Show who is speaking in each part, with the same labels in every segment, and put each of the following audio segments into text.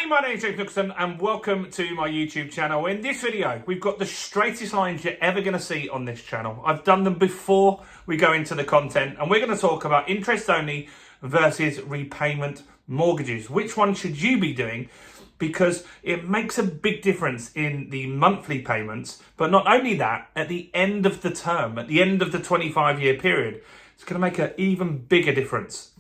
Speaker 1: my name is James Nicholson and welcome to my YouTube channel. In this video, we've got the straightest lines you're ever going to see on this channel. I've done them before we go into the content, and we're going to talk about interest only versus repayment mortgages. Which one should you be doing? Because it makes a big difference in the monthly payments, but not only that, at the end of the term, at the end of the 25-year period, it's going to make an even bigger difference.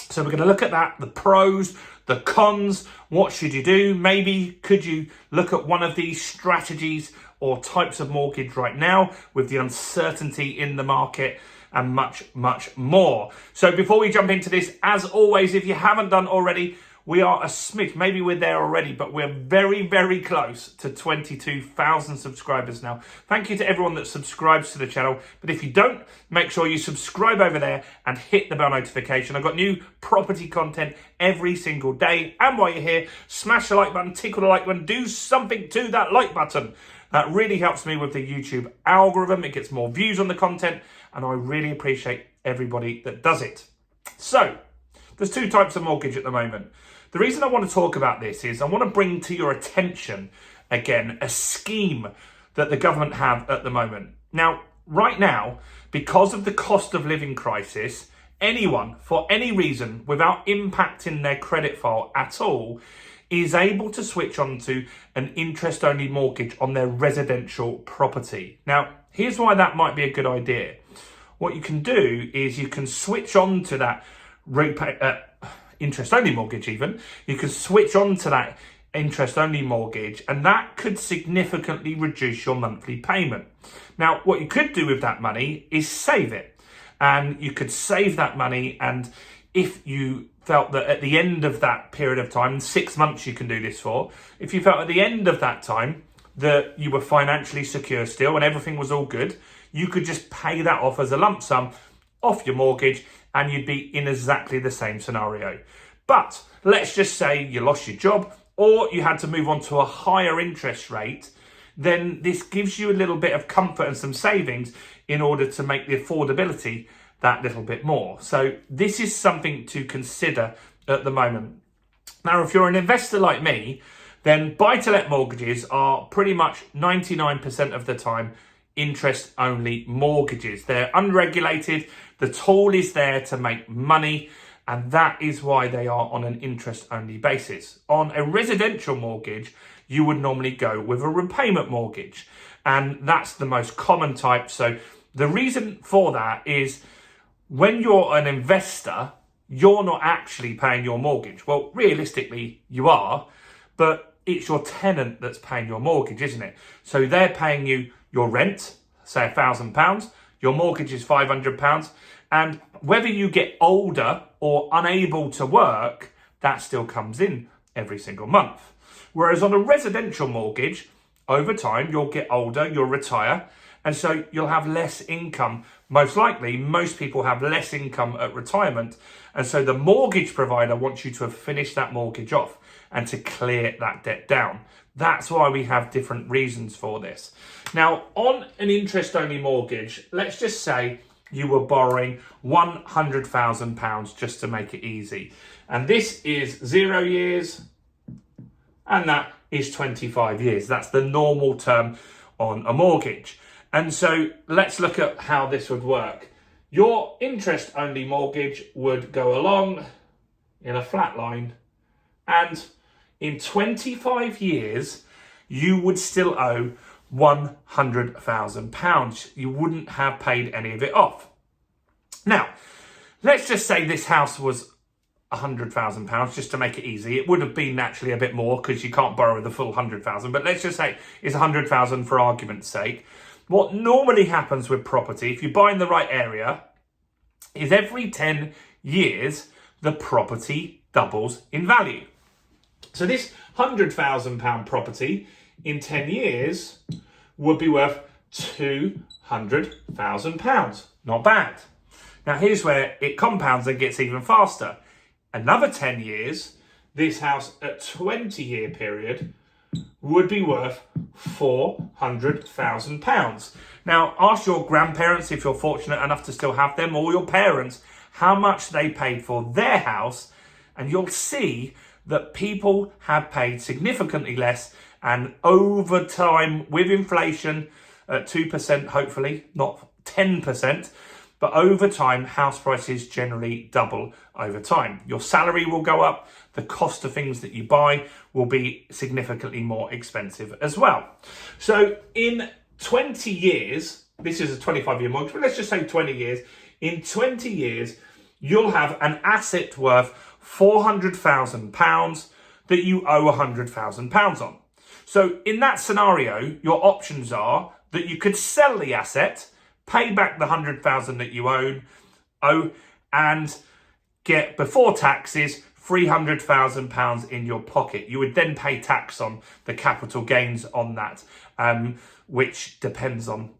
Speaker 1: So we're going to look at that, the pros, the cons, what should you do? Maybe could you look at one of these strategies or types of mortgage right now with the uncertainty in the market, and much, much more. So before we jump into this, as always, if you haven't done already, we are a smidge, maybe we're there already, but we're very, very close to 22,000 subscribers now. Thank you to everyone that subscribes to the channel. But if you don't, make sure you subscribe over there and hit the bell notification. I've got new property content every single day. And while you're here, smash the like button, tickle the like button, do something to that like button. That really helps me with the YouTube algorithm. It gets more views on the content, and I really appreciate everybody that does it. So, there's two types of mortgage at the moment. The reason I want to talk about this is I want to bring to your attention, again, a scheme that the government have at the moment. Now, right now, because of the cost of living crisis, anyone, for any reason, without impacting their credit file at all, is able to switch on to an interest-only mortgage on their residential property. Now, here's why that might be a good idea. What you can do is you can switch on to that interest-only mortgage even. You can switch on to that interest-only mortgage, and that could significantly reduce your monthly payment. Now, what you could do with that money is save it. And you could save that money, and if you felt that at the end of that period of time, 6 months you can do this for, if you felt at the end of that time that you were financially secure still and everything was all good, you could just pay that off as a lump sum off your mortgage, and you'd be in exactly the same scenario. But let's just say you lost your job or you had to move on to a higher interest rate, then this gives you a little bit of comfort and some savings in order to make the affordability that little bit more. So this is something to consider at the moment. Now, if you're an investor like me, then buy-to-let mortgages are pretty much 99% of the time interest-only mortgages. They're unregulated. The tool is there to make money, and that is why they are on an interest-only basis. On a residential mortgage, you would normally go with a repayment mortgage, and that's the most common type. So the reason for that is when you're an investor, you're not actually paying your mortgage. Well, realistically, you are, but it's your tenant that's paying your mortgage, isn't it? So they're paying you your rent, say £1,000, your mortgage is £500, and whether you get older or unable to work, that still comes in every single month. Whereas on a residential mortgage, over time, you'll get older, you'll retire, and so you'll have less income. Most likely, most people have less income at retirement, and so the mortgage provider wants you to have finished that mortgage off and to clear that debt down. That's why we have different reasons for this. Now, on an interest-only mortgage, let's just say you were borrowing £100,000 just to make it easy. And this is 0 years, and that is 25 years. That's the normal term on a mortgage. And so let's look at how this would work. Your interest-only mortgage would go along in a flat line, and in 25 years, you would still owe £100,000. You wouldn't have paid any of it off. Now, let's just say this house was £100,000, just to make it easy. It would have been naturally a bit more because you can't borrow the full 100,000, but let's just say it's 100,000 for argument's sake. What normally happens with property, if you buy in the right area, is every 10 years, the property doubles in value. So this £100,000 property in 10 years would be worth £200,000. Not bad. Now here's where it compounds and gets even faster. Another 10 years, this house at 20-year period would be worth £400,000. Now ask your grandparents, if you're fortunate enough to still have them, or your parents, how much they paid for their house, and you'll see that people have paid significantly less, and over time, with inflation at 2%, hopefully, not 10%, but over time, house prices generally double over time. Your salary will go up, the cost of things that you buy will be significantly more expensive as well. So in 20 years, this is a 25-year mortgage, but let's just say 20 years. In 20 years, you'll have an asset worth £400,000 that you owe £100,000 on. So in that scenario, your options are that you could sell the asset, pay back the £100,000 that you owe, and get, before taxes, £300,000 in your pocket. You would then pay tax on the capital gains on that, which depends on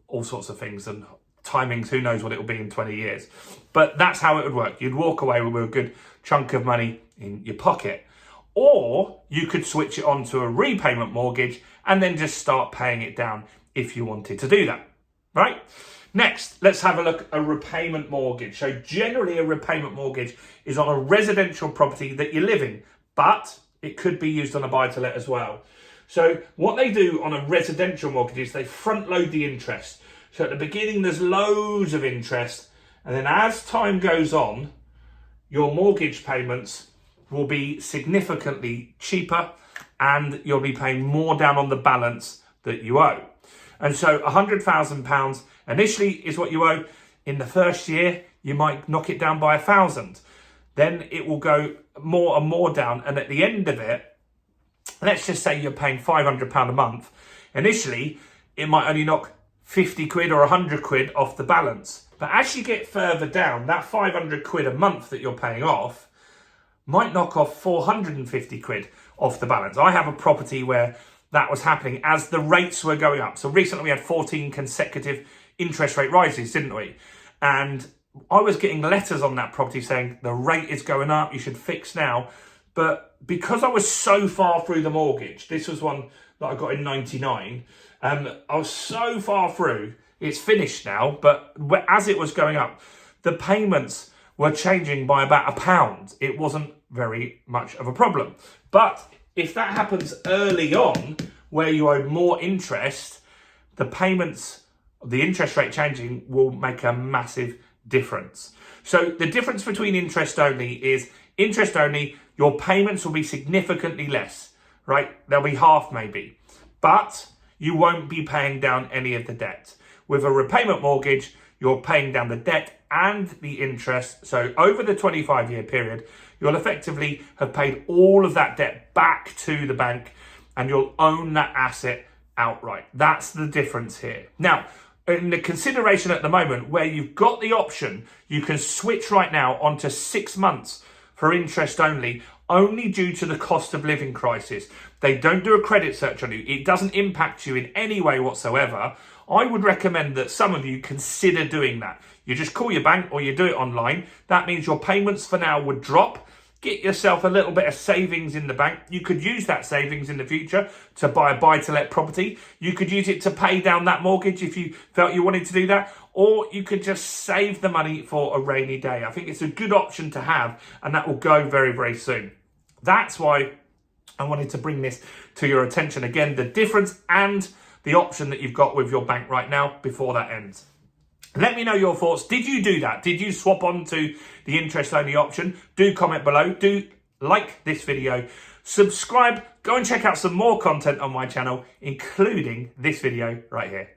Speaker 1: all sorts of things and timings. Who knows what it will be in 20 years. But that's how it would work. You'd walk away with a good chunk of money in your pocket. Or you could switch it on to a repayment mortgage and then just start paying it down if you wanted to do that, right? Next, let's have a look at a repayment mortgage. So generally a repayment mortgage is on a residential property that you live in, but it could be used on a buy-to-let as well. So what they do on a residential mortgage is they front load the interest. So at the beginning, there's loads of interest. And then as time goes on, your mortgage payments will be significantly cheaper and you'll be paying more down on the balance that you owe. And so £100,000 initially is what you owe. In the first year, you might knock it down by £1,000. Then it will go more and more down. And at the end of it, let's just say you're paying £500 a month. Initially, it might only knock 50 quid or 100 quid off the balance. But as you get further down, that 500 quid a month that you're paying off might knock off 450 quid off the balance. I have a property where that was happening as the rates were going up. So recently we had 14 consecutive interest rate rises, didn't we? And I was getting letters on that property saying the rate is going up, you should fix now. But because I was so far through the mortgage, this was one that I got in 99, I was so far through, it's finished now, but as it was going up, the payments were changing by about £1. It wasn't very much of a problem. But if that happens early on, where you owe more interest, the payments, the interest rate changing will make a massive difference. So the difference between interest only is interest only, your payments will be significantly less, right? They'll be half maybe, but you won't be paying down any of the debt. With a repayment mortgage, you're paying down the debt and the interest. So over the 25-year period, you'll effectively have paid all of that debt back to the bank and you'll own that asset outright. That's the difference here. Now, in the consideration at the moment where you've got the option, you can switch right now onto 6 months for interest only due to the cost of living crisis. They don't do a credit search on you. It doesn't impact you in any way whatsoever. I would recommend that some of you consider doing that. You just call your bank or you do it online. That means your payments for now would drop. Get yourself a little bit of savings in the bank. You could use that savings in the future to buy a buy-to-let property. You could use it to pay down that mortgage if you felt you wanted to do that. Or you could just save the money for a rainy day. I think it's a good option to have, and that will go very, very soon. That's why I wanted to bring this to your attention. Again, the difference and the option that you've got with your bank right now before that ends. Let me know your thoughts. Did you do that? Did you swap on to the interest only option? Do comment below. Do like this video. Subscribe. Go and check out some more content on my channel, including this video right here.